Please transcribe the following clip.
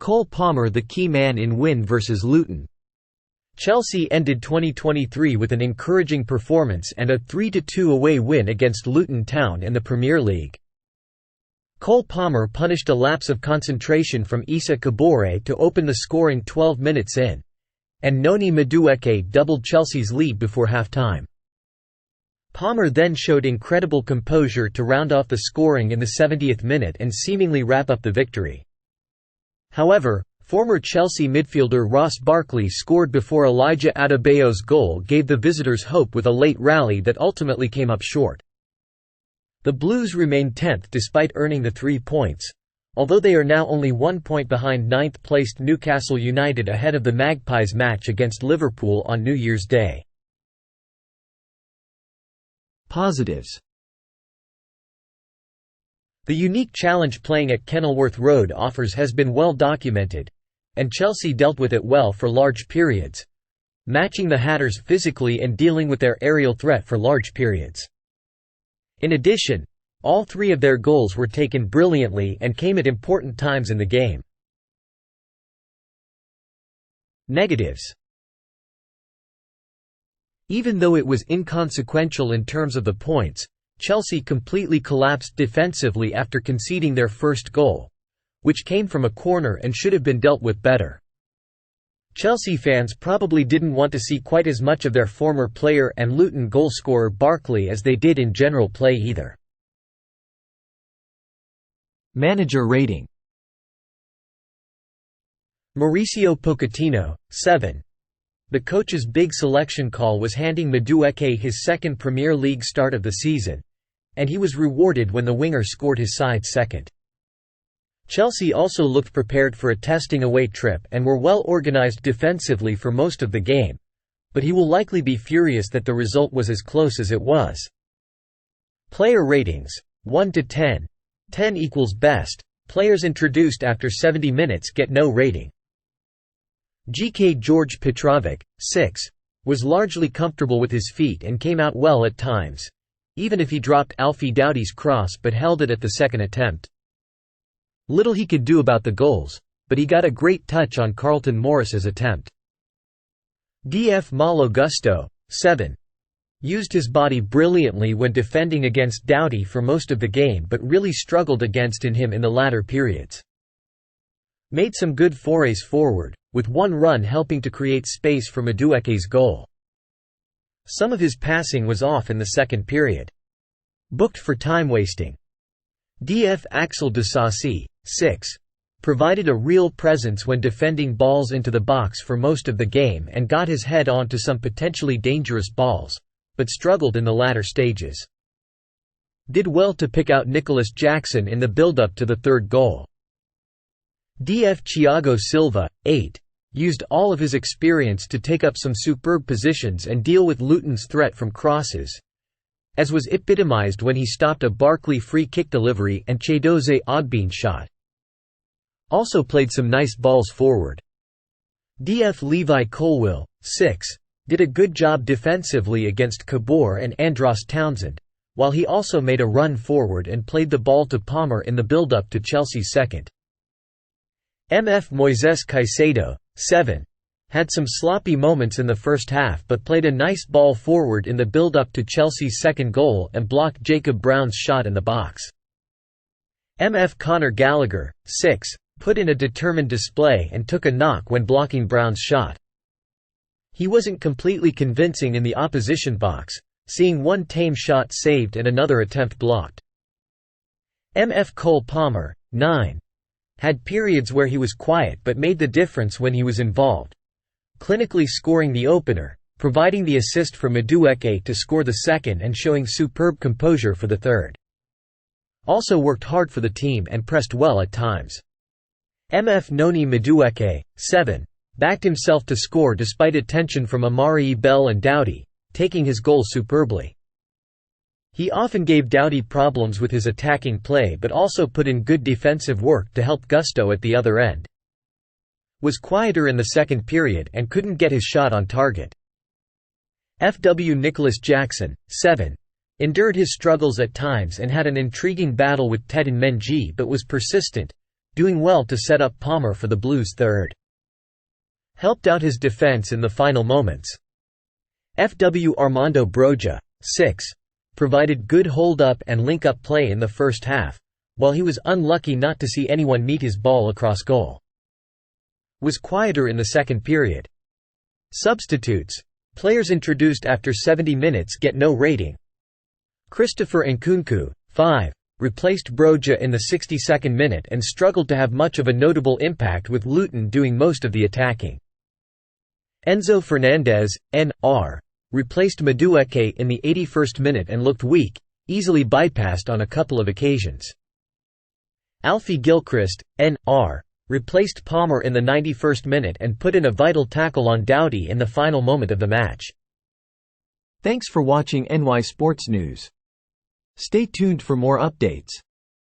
Cole Palmer the key man in win vs Luton. Chelsea ended 2023 with an encouraging performance and a 3–2 away win against Luton Town in the Premier League. Cole Palmer punished a lapse of concentration from Issa Kaboré to open the scoring 12 minutes in, and Noni Madueke doubled Chelsea's lead before half-time. Palmer then showed incredible composure to round off the scoring in the 70th minute and seemingly wrap up the victory. However, former Chelsea midfielder Ross Barkley scored before Elijah Adebayo's goal gave the visitors hope with a late rally that ultimately came up short. The Blues remained 10th despite earning the 3 points, although they are now only 1 point behind 9th-placed Newcastle United ahead of the Magpies match against Liverpool on New Year's Day. Positives. The unique challenge playing at Kenilworth Road offers has been well documented, and Chelsea dealt with it well for large periods, matching the Hatters physically and dealing with their aerial threat for large periods. In addition, all 3 of their goals were taken brilliantly and came at important times in the game. Negatives. Even though it was inconsequential in terms of the points, Chelsea completely collapsed defensively after conceding their first goal, which came from a corner and should have been dealt with better. Chelsea fans probably didn't want to see quite as much of their former player and Luton goalscorer Barkley as they did in general play either. Manager rating. Mauricio Pochettino, 7. The coach's big selection call was handing Madueke his second Premier League start of the season, and he was rewarded when the winger scored his side's second. Chelsea also looked prepared for a testing away trip and were well organised defensively for most of the game, but he will likely be furious that the result was as close as it was. Player ratings, 1 to 10. 10 equals best. Players introduced after 70 minutes get no rating. GK George Petrovic, 6, was largely comfortable with his feet and came out well at times, even if he dropped Alfie Doughty's cross but held it at the second attempt. Little he could do about the goals, but he got a great touch on Carlton Morris's attempt. DF Malo Gusto, 7. Used his body brilliantly when defending against Doughty for most of the game but really struggled against him in the latter periods. Made some good forays forward, with one run helping to create space for Madueke's goal. Some of his passing was off in the second period. Booked for time wasting. DF Axel Disasi, 6. Provided a real presence when defending balls into the box for most of the game and got his head onto some potentially dangerous balls, but struggled in the latter stages. Did well to pick out Nicholas Jackson in the build-up to the third goal. DF Thiago Silva, 8. Used all of his experience to take up some superb positions and deal with Luton's threat from crosses, as was epitomized when he stopped a Barkley free kick delivery and Chiedozie Ogbene shot. Also played some nice balls forward. DF Levi Colwill, 6. Did a good job defensively against Kaboré and Andros Townsend, while he also made a run forward and played the ball to Palmer in the build-up to Chelsea's second. MF Moises Caicedo, 7. Had some sloppy moments in the first half but played a nice ball forward in the build-up to Chelsea's second goal and blocked Jacob Brown's shot in the box. MF Conor Gallagher, 6. Put in a determined display and took a knock when blocking Brown's shot. He wasn't completely convincing in the opposition box, seeing one tame shot saved and another attempt blocked. MF Cole Palmer, 9. Had periods where he was quiet but made the difference when he was involved, clinically scoring the opener, providing the assist for Madueke to score the second and showing superb composure for the third. Also worked hard for the team and pressed well at times. MF Noni Madueke, 7. Backed himself to score despite attention from Amari Bell and Doughty, taking his goal superbly. He often gave Doughty problems with his attacking play but also put in good defensive work to help Gusto at the other end. Was quieter in the second period and couldn't get his shot on target. FW Nicholas Jackson, 7. Endured his struggles at times and had an intriguing battle with Teden Mengi but was persistent, doing well to set up Palmer for the Blues' third. Helped out his defense in the final moments. FW Armando Broja, 6, provided good hold-up and link-up play in the first half, while he was unlucky not to see anyone meet his ball across goal. Was quieter in the second period. Substitutes. Players introduced after 70 minutes get no rating. Christopher Nkunku, 5, replaced Broja in the 62nd minute and struggled to have much of a notable impact with Luton doing most of the attacking. Enzo Fernandez, N.R., replaced Madueke in the 81st minute and looked weak, easily bypassed on a couple of occasions. Alfie Gilchrist, N.R., replaced Palmer in the 91st minute and put in a vital tackle on Doughty in the final moment of the match. Thanks for watching NY Sports News. Stay tuned for more updates.